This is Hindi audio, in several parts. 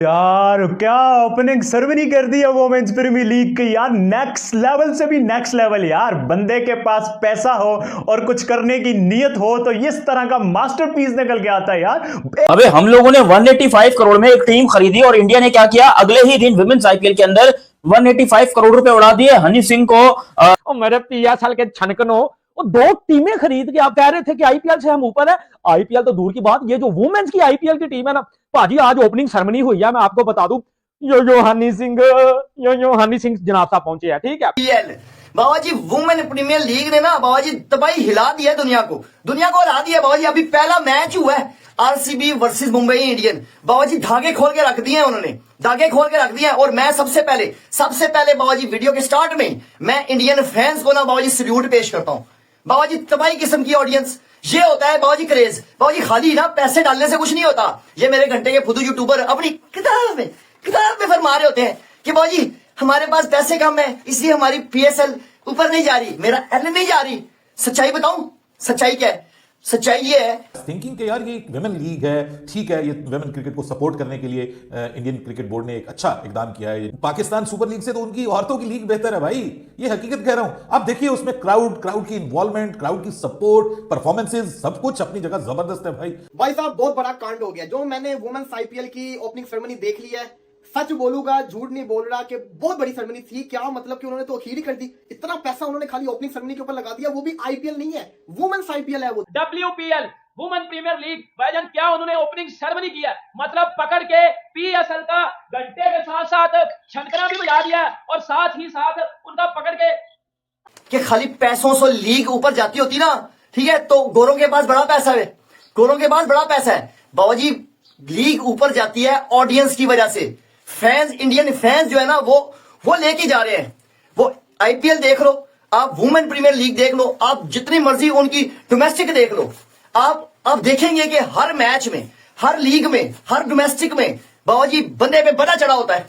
यार क्या ओपनिंग सेरेमनी कर दी है वोमेन्स प्रीमियर लीग की यार। नेक्स्ट लेवल से भी नेक्स्ट लेवल यार। बंदे के पास पैसा हो और कुछ करने की नीयत हो तो इस तरह का मास्टरपीस निकल के आता है यार। अबे हम लोगों ने 185 करोड़ में एक टीम खरीदी और इंडिया ने क्या किया, अगले ही दिन विमेंस आईपीएल के अंदर 185 करोड़ रुपए उड़ा दिए हनी सिंह को। और मेरे पीएसएल के छनकनो, वो दो टीमें खरीद के आप कह रहे थे कि आईपीएल से हम ऊपर है। आईपीएल तो दूर की बात, ये जो वुमेन्स की आईपीएल की टीम है ना भाजी, आज ओपनिंग सेरेमनी हुई है। मैं आपको बता दूं, यो हनी सिंह जनाब साहब पहुंचे हैं, ठीक है। बाबा जी वुमेन प्रीमियर लीग ने ना बाबा जी तबाही हिला दिया दुनिया को हिला दिया बाबा जी। अभी पहला मैच हुआ है आरसीबी वर्सेस मुंबई इंडियन। बाबा जी धागे खोल के रख दिए हैं उन्होंने, धागे खोल के रख दिए हैं। और मैं सबसे पहले बाबा जी वीडियो के स्टार्ट में मैं इंडियन फैंस को ना बाबा जी सल्यूट पेश करता हूं। बाबा जी तबाही किस्म की ऑडियंस, ये होता है बाबा जी क्रेज। बाबा जी खाली ना पैसे डालने से कुछ नहीं होता। ये मेरे घंटे के फुदू यूट्यूबर अपनी किताब में फरमा रहे होते हैं कि बाबा जी हमारे पास पैसे कम है इसलिए हमारी पीएसएल ऊपर नहीं जा रही, मेरा एल नहीं जा रही। सच्चाई बताऊं, सच्चाई क्या है? सच्चाई ये है थिंकिंग के यार ये विमेन लीग है, ठीक है, ये विमेन क्रिकेट को सपोर्ट करने के लिए इंडियन क्रिकेट बोर्ड ने एक अच्छा इकदाम किया है। पाकिस्तान सुपर लीग से तो उनकी औरतों की लीग बेहतर है भाई, ये हकीकत कह रहा हूं। आप देखिए उसमें क्राउड की इन्वॉल्वमेंट, क्राउड की सपोर्ट, परफॉर्मेंसेज, सब कुछ अपनी जगह जबरदस्त है भाई साहब बहुत बड़ा कांड हो गया। जो मैंने वुमेन्स आईपीएल की ओपनिंग सेरेमनी देख ली है, सच बोलूंगा झूठ नहीं बोल रहा कि बहुत बड़ी सेरेमनी थी। क्या मतलब कि उन्होंने तो अखीर ही कर दी। इतना पैसा उन्होंने खाली ओपनिंग सेरेमनी के ऊपर लगा दिया, वो भी आईपीएल नहीं है, वुमेन्स आईपीएल है वो। WPL वुमेन प्रीमियर लीग वैजन क्या उन्होंने ओपनिंग सेरेमनी किया, मतलब पकड़ के पीएसएल का घंटे के साथ साथ छनकना भी बजा दिया और साथ ही साथ उनका पकड़ के कि खाली पैसों से लीग ऊपर जाती होती ना, ठीक है, तो गोरों के पास बड़ा पैसा है, गोरों के पास बड़ा पैसा है। बाबा जी लीग ऊपर जाती है ऑडियंस की वजह से। फैंस, इंडियन फैंस जो है ना वो लेके जा रहे हैं। वो आईपीएल देख लो, आप वुमेन प्रीमियर लीग देख लो, आप जितनी मर्जी उनकी डोमेस्टिक देख लो, आप देखेंगे कि हर मैच में, हर लीग में, हर डोमेस्टिक में बाबा जी बंदे पे बड़ा चढ़ा होता है।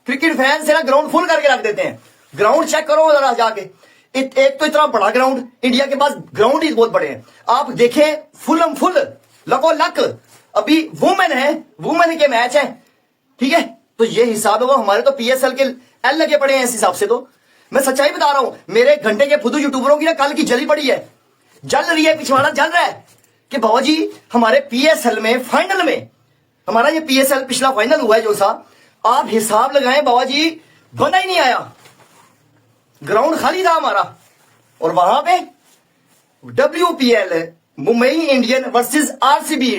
क्रिकेट फैंस है ना ग्राउंड फुल करके रख देते हैं। ग्राउंड चेक करो जरा जाके, एक तो इतना बड़ा ग्राउंड, इंडिया के पास ग्राउंड ही बहुत बड़े हैं। आप देखें फुल लको लक अभी वुमेन के मैच है, ठीक है। तो ये हिसाब है वो हमारे तो पीएसएल के एल लगे पड़े हैं इस हिसाब से। तो मैं सच्चाई बता रहा हूं, मेरे घंटे के फुदू यूट्यूबरों की ना कल की जली पड़ी है, जल रही है, पिछवाड़ा जल रहा है कि बाबा जी हमारे पीएसएल में फाइनल में, हमारा ये पीएसएल पिछला फाइनल हुआ है जो सा, आप हिसाब लगाएं बाबा जी बंदा ही नहीं आया, ग्राउंड खाली था हमारा। और वहां पे WPL Mumbai Indian versus RCB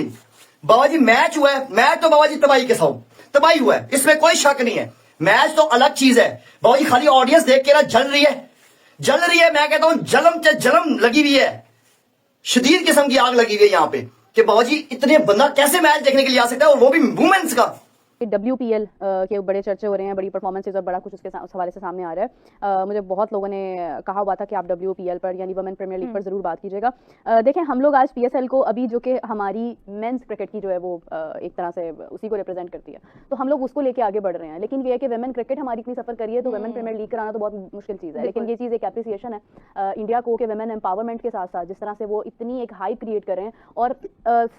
बाबा जी मैच हुआ है। मैच तो बाबा जी तबाही के साथ तबाही हुआ है, इसमें कोई शक नहीं है। मैच तो अलग चीज है बाबा जी, खाली ऑडियंस देख के ना जल रही है। मैं कहता हूं जलम लगी हुई है, शदीद किस्म की आग लगी हुई है यहाँ पे कि बाबा जी इतने बंदा कैसे मैच देखने के लिए आ सकता है, और वो भी वुमेन्स का। WPL के बड़े चर्चे हो रहे हैं, बड़ी परफॉर्मेंसेज और बड़ा कुछ उसके उस हवाले से सामने आ रहा है। मुझे बहुत लोगों ने कहा हुआ था कि आप WPL पर यानी वुमेन प्रीमियर लीग पर ज़रूर बात कीजिएगा। देखें हम लोग आज PSL को अभी जो कि हमारी मेंस क्रिकेट की जो है वो एक तरह से उसी को रिप्रेजेंट करती है, तो हम लोग उसको लेके आगे बढ़ रहे हैं। लेकिन ये है कि वुमेन क्रिकेट हमारी इतनी सफ़र करी है तो वुमेन प्रीमियर लीग कराना तो बहुत मुश्किल चीज़ है। लेकिन ये चीज़ एक एप्रिसिएशन है इंडिया को कि वुमेन एम्पावरमेंट के साथ साथ जिस तरह से वो इतनी एक हाइप क्रिएट कर रहे हैं, और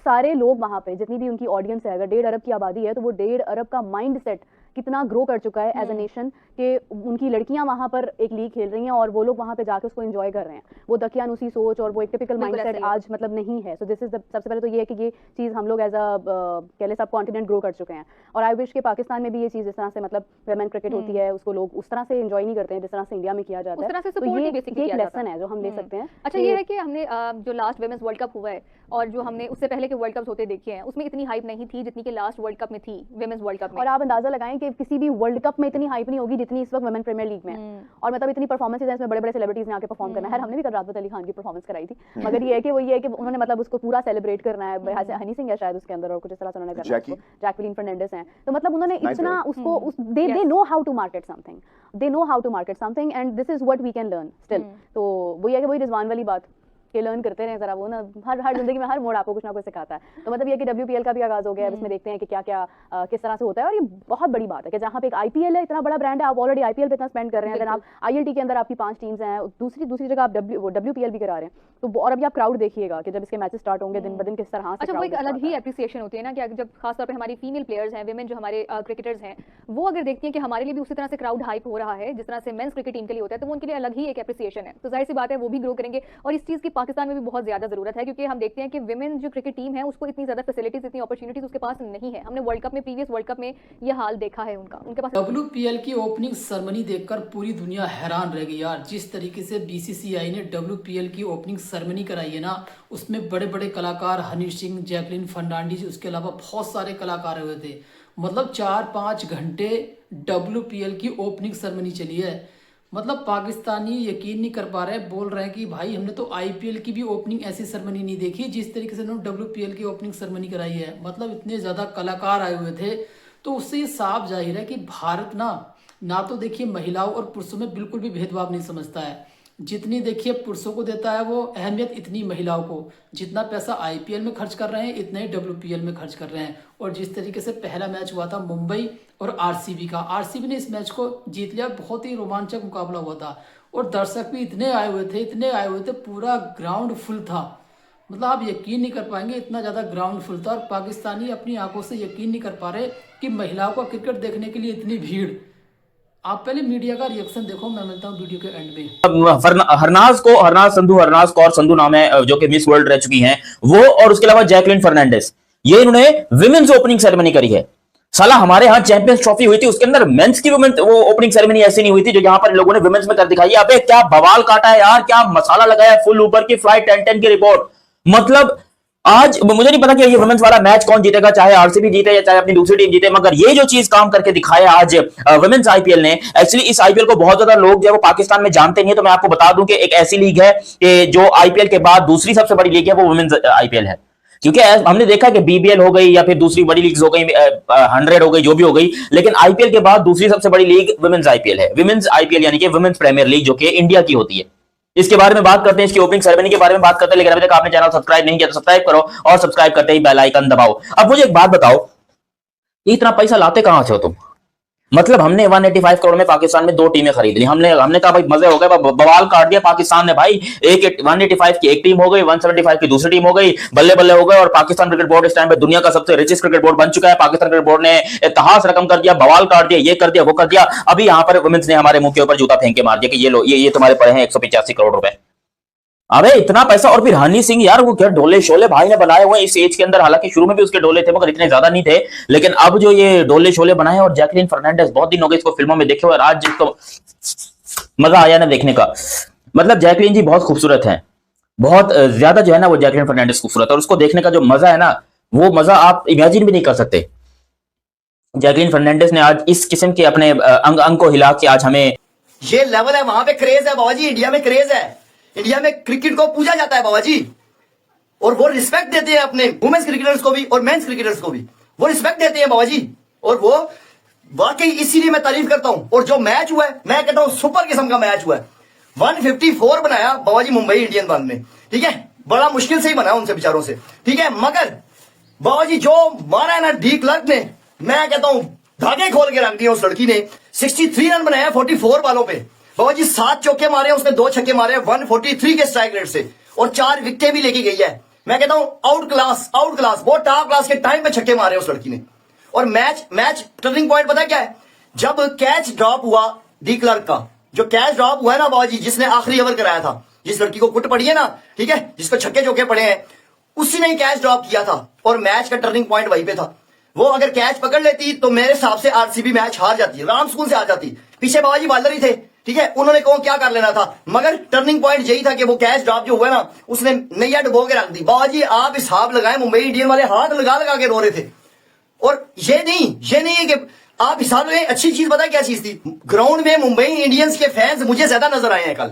सारे लोग वहाँ पर जितनी भी उनकी ऑडियंस है, अगर 1.5 अरब की आबादी है तो वो 1.5 अरब का माइंड सेट कितना ग्रो कर चुका है एज अ नेशन कि उनकी लड़कियां वहां पर एक लीग खेल रही हैं और वो लोग वहां पे जाके उसको एंजॉय कर रहे हैं। वो दकियानुसी सोच और वो एक टिपिकल माइंडसेट आज मतलब नहीं है। सो दिस इज सबसे पहले तो ये है कि ये चीज़ हम लोग एज अ कह ले सब कॉन्टिनेंट ग्रो कर चुके हैं। और आई विश के पाकिस्तान में भी ये चीज़ जिस तरह से मतलब वुमेन क्रिकेट होती है उसको लोग उस तरह से एंजॉय नहीं करते हैं जिस तरह से इंडिया में किया जाता है। तो ये एक लेसन है जो हम ले सकते हैं। अच्छा, ये है कि हमने जो लास्ट वुमेन्स वर्ल्ड कप हुआ है और जो हमने उससे पहले के वर्ल्ड कप होते देखे हैं, उसमें इतनी हाइप नहीं थी जितनी कि लास्ट वर्ल्ड कप में थी, वुमेन्स वर्ल्ड कप में। और आप अंदाजा लगाएं कि किसी भी वर्ल्ड कप में इतनी हाइप नहीं होगी जितनी इस वक्त वुमेन प्रीमियर लीग में। और मतलब इतनी परफॉर्मेंसेज है इसमें, बड़े बड़े सेलिब्रिटीज ने आके परफॉर्म करना है। हमने भी कल राहत अली खान की परफॉर्मेंस कराई थी, मगर ये है कि वो ये है कि उन्होंने मतलब उसको पूरा सेलिब्रेट करना है। हनी सिंह है शायद उसके अंदर और कुछ इस तरह से उन्होंने करना है, जैकलिन फर्नांडिस हैं। तो मतलब उन्होंने इतना उसको they know how to market something, and this is what we can learn still. तो वो ये है कि वही रिजवान वाली बात कि लर्न करते रहे जरा, वो ना हर जिंदगी में हर मोड़ आपको कुछ ना कुछ सिखाता है। तो मतलब ये कि WPL का भी आगाज हो गया है, इसमें देखते हैं कि क्या क्या किस तरह से होता है। और ये बहुत बड़ी बात है कि जहाँ पे एक IPL है, इतना बड़ा ब्रांड है, आप ऑलरेडी IPL पे इतना स्पेंड कर रहे हैं, अगर आप ILT के अंदर आपकी 5 टीम्स हैं, दूसरी जगह आप WPL भी करा रहे हैं, तो और अभी आप क्राउड देखिएगा कि जब इसके मैचेस स्टार्ट होंगे दिन ब दिन किस तरह से अच्छा, वो crowd एक अलग आता ही है। एप्रिसिएशन होती है ना कि जब खासतौर पे हमारी फीमेल प्लेयर्स हैं, विमेन जो हमारे क्रिकेटर्स हैं, वो अगर देखती हैं कि हमारे लिए भी उसी तरह से क्राउड हाइप हो रहा है जिस तरह से मेंस क्रिकेट टीम के लिए होता है, तो वो उनके लिए अलग ही एक एप्रिसिएशन है। तो जाहिर सी बात है वो भी ग्रो करेंगे, और इस चीज़ की पाकिस्तान में भी बहुत ज़्यादा ज़रूरत है, क्योंकि हम देखते हैं कि विमेन जो क्रिकेट टीम है उसको इतनी ज़्यादा फैसिलिटीज, इतनी अपॉर्चुनिटीज उसके पास नहीं है। हमने वर्ल्ड कप में, प्रीवियस वर्ल्ड कप में ये हाल देखा है उनके पास। WPL की ओपनिंग सेरेमनी देखकर पूरी दुनिया हैरान रह गई यार। जिस तरीके से BCCI ने WPL की ओपनिंग सेरेमनी कराई है ना, उसमें बड़े बड़े कलाकार हनी सिंह, जैकलिन फर्नांडिस, उसके अलावा बहुत सारे कलाकार हुए थे। मतलब 4-5 घंटे WPL की ओपनिंग सेरेमनी चली है। मतलब पाकिस्तानी यकीन नहीं कर पा रहे, बोल रहे हैं कि भाई हमने तो IPL की भी ओपनिंग ऐसी सेरेमनी नहीं देखी जिस तरीके से उन्होंने WPL की ओपनिंग सेरेमनी कराई है। मतलब इतने ज़्यादा कलाकार आए हुए थे, तो उससे ये साफ जाहिर है कि भारत ना तो देखिए महिलाओं और पुरुषों में बिल्कुल भी भेदभाव नहीं समझता है। जितनी देखिए पुरुषों को देता है वो अहमियत, इतनी महिलाओं को। जितना पैसा IPL में खर्च कर रहे हैं इतना ही WPL में खर्च कर रहे हैं। और जिस तरीके से पहला मैच हुआ था मुंबई और RCB का, RCB ने इस मैच को जीत लिया। बहुत ही रोमांचक मुकाबला हुआ था, और दर्शक भी इतने आए हुए थे, पूरा ग्राउंड फुल था। मतलब आप यकीन नहीं कर पाएंगे, इतना ज़्यादा ग्राउंड फुल था। और पाकिस्तानी अपनी आंखों से यकीन नहीं कर पा रहे कि महिलाओं का क्रिकेट देखने के लिए इतनी भीड़। आप पहले मीडिया का रिएक्शन देखो, मैं मिलता हूँ वीडियो के एंड में। हरनाज कौर संधू नाम है, जो कि मिस वर्ल्ड रह चुकी हैं वो, और उसके अलावा जैकलिन फर्नांडिस, ये इन्होंने विमेन्स ओपनिंग सेरेमनी करी है। साला हमारे यहाँ चैंपियंस ट्रॉफी हुई थी, उसके अंदर मेंस की वो ओपनिंग सेरेमनी ऐसी नहीं हुई थी जो यहाँ पर लोगों ने विमेन्स में कर दिखाई है। अबे क्या बवाल काटा है यार, क्या मसाला लगाया है, फुल ऊपर की फ्लाइट 10-10 की रिपोर्ट। मतलब आज मुझे नहीं पता कि ये वुमेन्स वाला मैच कौन जीतेगा, चाहे RCB जीते या चाहे अपनी दूसरी टीम जीते, मगर ये जो चीज काम करके दिखाया आज वुमेन्स IPL ने। एक्चुअली इस IPL को बहुत ज्यादा लोग जो है वो पाकिस्तान में जानते नहीं है, तो मैं आपको बता दूं कि एक ऐसी लीग है कि जो IPL के बाद दूसरी सबसे बड़ी लीग है, वो वुमेन्स IPL है। क्योंकि हमने देखा कि BBL हो गई या फिर दूसरी बड़ी लीग्स हो गई, 100 हो गई, जो भी हो गई, लेकिन IPL के बाद दूसरी सबसे बड़ी लीग वुमेन्स IPL है। वुमेन्स IPL यानी कि वुमेन्स प्रीमियर लीग, जो कि इंडिया की होती है। इसके बारे में बात करते हैं, इसकी ओपनिंग सेरेमनी के बारे में बात करते हैं। लेकिन अभी तक आपने चैनल सब्सक्राइब नहीं किया तो सब्सक्राइब करो, और सब्सक्राइब करते ही बेल आइकन दबाओ। अब मुझे एक बात बताओ, इतना पैसा लाते कहां से हो तुम? मतलब हमने 185 करोड़ में पाकिस्तान में 2 टीमें खरीद ली। हमने कहा भाई मजे हो गए, बवाल काट दिया पाकिस्तान ने भाई। 185 की एक टीम हो गई, 175 की दूसरी टीम हो गई, बल्ले बल्ले हो गए। और पाकिस्तान क्रिकेट बोर्ड इस टाइम पे दुनिया का सबसे रिचेस्ट क्रिकेट बोर्ड बन चुका है। पाकिस्तान क्रिकेट बोर्ड ने इतिहास रकम कर दिया, बवाल काट दिया, ये कर दिया, वो कर दिया। अभी यहां पर वुमेन्स ने हमारे मुंह के ऊपर जूता फेंक के मार दिया कि ये लो, ये तुम्हारे पड़े हैं 185 करोड़ रुपए। अबे इतना पैसा। और फिर हनी सिंह यार, वो क्या डोले शोले भाई ने बनाए हुए इस एज के अंदर। हालांकि शुरू में भी उसके डोले थे मगर इतने ज्यादा नहीं थे, लेकिन अब जो ये डोले शोले बनाए। और जैकलिन फर्नांडिस, बहुत दिन हो गए इसको फिल्मों में देखे हुए, आज जिसको मजा आया ना देखने का। मतलब जैकलिन जी बहुत खूबसूरत है, बहुत ज्यादा जो है ना वो जैकलिन फर्नांडिस खूबसूरत है, और उसको देखने का जो मजा है ना, वो मजा आप इमेजिन भी नहीं कर सकते। जैकलिन फर्नांडिस ने आज इस किस्म के अपने अंग अंग को हिला के आज हमें, ये लेवल है, वहां पे क्रेज है बाबा जी। इंडिया में क्रेज है, इंडिया में क्रिकेट को पूजा जाता है बाबा जी, और वो रिस्पेक्ट देते हैं अपने वुमेन्स क्रिकेटर्स को भी और मेंस क्रिकेटर्स को भी, वो रिस्पेक्ट देते हैं बाबा जी। और वो वाकई इसीलिए मैं तारीफ करता हूं। और जो मैच हुआ है, मैं कहता हूं सुपर किस्म का मैच हुआ है। 154 बनाया बाबा जी मुंबई इंडियन वन ने, ठीक है, बड़ा मुश्किल से ही बनाया उनसे बेचारों से, ठीक है। मगर बाबा जी जो मारा है ना डी क्लर्क ने, मैं कहता हूं धागे खोल के रख दिए उस लड़की ने। 63 रन बनाया 44 बालों पे बाबा जी, 7 चौके मारे, उसने 2 छक्के मारे 143 के स्ट्राइक रेट से, और 4 विकेटें भी लेके गई है। मैं कहता हूं आउट क्लास, बहुत टॉप क्लास के टाइम पे छक्के मारे उस लड़की ने। और मैच टर्निंग पॉइंट पता क्या है? जब कैच ड्रॉप हुआ डी क्लर्क का, जो कैच ड्रॉप हुआ है ना बाबा जी, जिसने आखिरी ओवर कराया था, जिस लड़की को कुट पड़ी है ना, ठीक है, जिसको छक्के चौके पड़े हैं, उसी ने कैच ड्रॉप किया था। और मैच का टर्निंग पॉइंट वहीं पे था। वो अगर कैच पकड़ लेती तो मेरे हिसाब से RCB मैच हार जाती, राम स्कूल से हार जाती। पीछे बाबा जी बॉलर ही थे, ठीक है, उन्होंने कहो क्या कर लेना था। मगर टर्निंग पॉइंट यही था कि वो कैच ड्रॉप जो हुआ ना, उसने नैया डुबो के रख दी। बाबा जी आप हिसाब लगाएं, मुंबई इंडियन वाले हाथ लगा लगा के रो रहे थे। और ये नहीं है कि आप हिसाब लगाएं। अच्छी चीज पता क्या चीज थी? ग्राउंड में मुंबई इंडियंस के फैंस मुझे ज्यादा नजर आए हैं कल,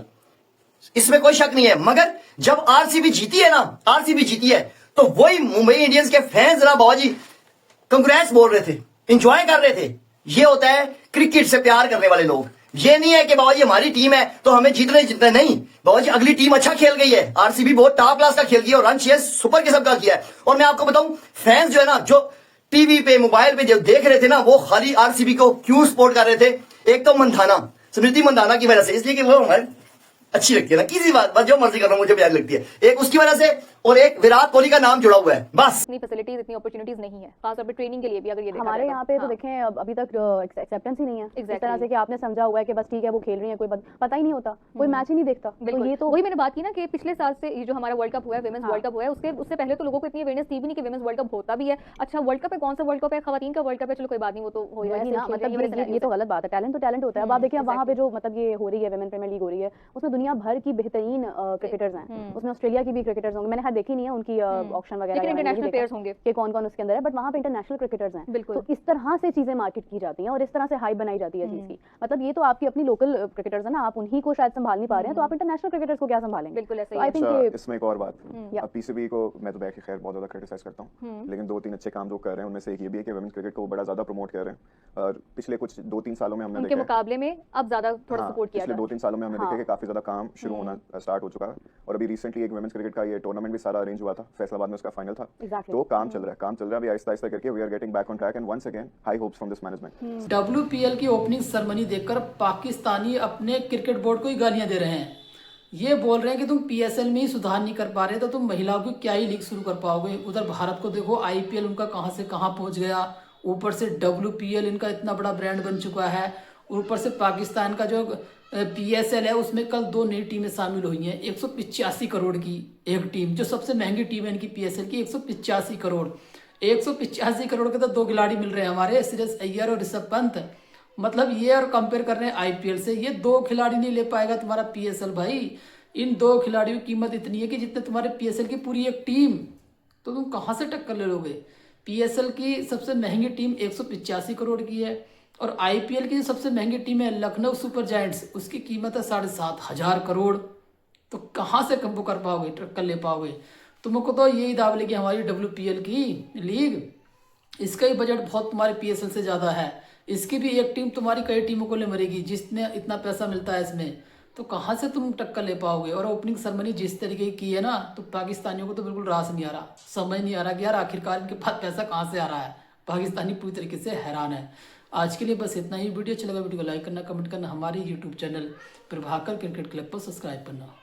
इसमें कोई शक नहीं है। मगर जब RCB जीती है ना, RCB जीती है, तो वही मुंबई इंडियंस के फैंस ना बाबा जी कांग्रेस बोल रहे थे, एंजॉय कर रहे थे। ये होता है क्रिकेट से प्यार करने वाले लोग। ये नहीं है कि बाबा जी हमारी टीम है तो हमें जीतने नहीं, बाबा जी अगली टीम अच्छा खेल गई है, आरसीबी बहुत टॉप क्लास का खेल गया और रन चेस सुपर किस्म का किया है। और मैं आपको बताऊं, फैंस जो है ना, जो टीवी पे मोबाइल पे जो देख रहे थे ना, वो खाली आरसीबी को क्यों सपोर्ट कर रहे थे? एक तो मंधाना, स्मृति मंधाना की वजह से, इसलिए कि वो हमारे अच्छी लगती है ना, किसी बात जो मर्जी करना मुझे प्यारी लगती है, एक उसकी वजह से, और एक विराट कोहली का नाम जुड़ा हुआ है, बस। इतनी फैसिलिटीज, इतनी अपॉर्चुनिटीज नहीं है, खासतौर पे ट्रेनिंग के लिए भी अगर ये देखा हमारे जाए तो। यहाँ पे तो हाँ। देखें अभी तक एक्सेप्टेंस ही नहीं है इस Exactly. तरह से कि आपने समझा हुआ है कि बस ठीक है वो खेल रही है, कोई पता ही नहीं होता, कोई मैच ही नहीं देखता। तो बिल्कुल, ये तो वही मैंने बात की ना कि पिछले साल से ये जो हमारा वर्ल्ड कप हुआ है, विमेंस वर्ल्ड कप हुआ है, उससे पहले तो लोगों को इतनी अवेयरनेस थी भी नहीं कि विमेंस वर्ल्ड कप होता भी है। अच्छा वर्ल्ड कप है, कौन सा वर्ल्ड कप है? खवातीन का वर्ल्ड कप है, चलो कोई बात नहीं, वो तो हो वही ना, मतलब ये तो गलत बात है। टैलेंट तो टैलेंट होता है। अब आप देखिए वहाँ पे जो मतलब ये हो रही है विमेन प्रीमियर लीग हो रही है, उसमें दुनिया भर की बेहतरीन क्रिकेटर्स हैं, उसमें ऑस्ट्रेलिया की भी क्रिकेटर्स होंगे, मैंने खैर देखी नहीं है उनकी ऑक्शन वगैरह, लेकिन इंटरनेशनल प्लेयर्स होंगे कि कौन कौन उसके अंदर है, बट वहाँ पे इंटरनेशनल क्रिकेटर्स हैं। बिल्कुल। तो इस तरह से चीजें मार्केट की जाती हैं और इस तरह से हाइप बनाई जाती है चीज की। मतलब ये तो आपकी अपनी लोकल क्रिकेटर्स है ना, आप उन्हीं को शायद संभाल नहीं पा रहे हैं, तो आप इंटरनेशनल क्रिकेटर्स को क्या संभालेंगे? बिल्कुल ऐसा ही आई है। थिंक इसमें एक और बात, अब पीसीबी को मैं तो बैक खैर बहुत ज्यादा क्रिटिसाइज करता हूँ, लेकिन 2-3 अच्छे काम जो कर रहे हैं उनमें से एक ये भी है कि वुमेन्स क्रिकेट को बड़ा ज्यादा प्रमोट कर रहे हैं। और पिछले कुछ 2-3 सालों में हमने उनके देखा है, मुकाबले में अब ज्यादा थोड़ा सपोर्ट किया पिछले जाता है। 2-3 सालों में हमने देखा कि काफी ज्यादा काम शुरू होना स्टार्ट हो चुका है। और अभी रिसेंटली एक वुमेन्स क्रिकेट का ये टूर्नामेंट भी सारा अरेंज हुआ था, फैसलाबाद में उसका फाइनल था। तो काम चल रहा है अभी आहिस्ता आहिस्ता करके। We are getting back on track and once again high hopes from this management. WPL की ओपनिंग सेरेमनी देखकर पाकिस्तानी अपने क्रिकेट बोर्ड को ही गालियां दे रहे हैं। ये बोल रहे हैं कि तुम PSL में ही सुधार नहीं कर पा रहे तो तुम महिलाओं की क्या ही लीग शुरू कर पाओगे। उधर भारत को देखो, IPL उनका कहां से कहां पहुंच गया, ऊपर से WPL इनका इतना बड़ा ब्रांड बन चुका है, ऊपर से पाकिस्तान का जो PSL है उसमें कल 2 नई टीमें शामिल हुई हैं। 185 करोड़ की एक टीम, जो सबसे महंगी टीम है इनकी PSL की, 185 करोड़। 185 करोड़ के तो 2 खिलाड़ी मिल रहे हैं हमारे, श्रेयस अय्यर और ऋषभ पंत। मतलब ये और कंपेयर कर रहे हैं IPL से, ये 2 खिलाड़ी नहीं ले पाएगा तुम्हारा PSL भाई। इन 2 खिलाड़ियों की कीमत इतनी है कि जितने तुम्हारे PSL की पूरी एक टीम, तो तुम कहाँ से टक्कर ले लोगे? PSL की सबसे महंगी टीम 185 करोड़ की है और IPL की सबसे महंगी टीम है लखनऊ सुपर जायंट्स, उसकी कीमत है 7,500 करोड़। तो कहाँ से कम कर पाओगे, टक्कर ले पाओगे? तुमको तो यही दाव लेगी हमारी WPL की लीग, इसका ही बजट बहुत तुम्हारे PSL से ज़्यादा है। इसकी भी एक टीम तुम्हारी कई टीमों को ले मरेगी, जिसने इतना पैसा मिलता है इसमें, तो कहाँ से तुम टक्कर ले पाओगे? और ओपनिंग सेरेमनी जिस तरीके की है ना, तो पाकिस्तानियों को तो बिल्कुल रास नहीं आ रहा, समझ नहीं आ रहा कि यार आखिरकार इनके पास पैसा कहाँ से आ रहा है। पाकिस्तानी पूरी तरीके से हैरान है। आज के लिए बस इतना ही। वीडियो अच्छा लगा वीडियो को लाइक करना, कमेंट करना, हमारे YouTube channel Prabhakar cricket club पर सब्सक्राइब करना।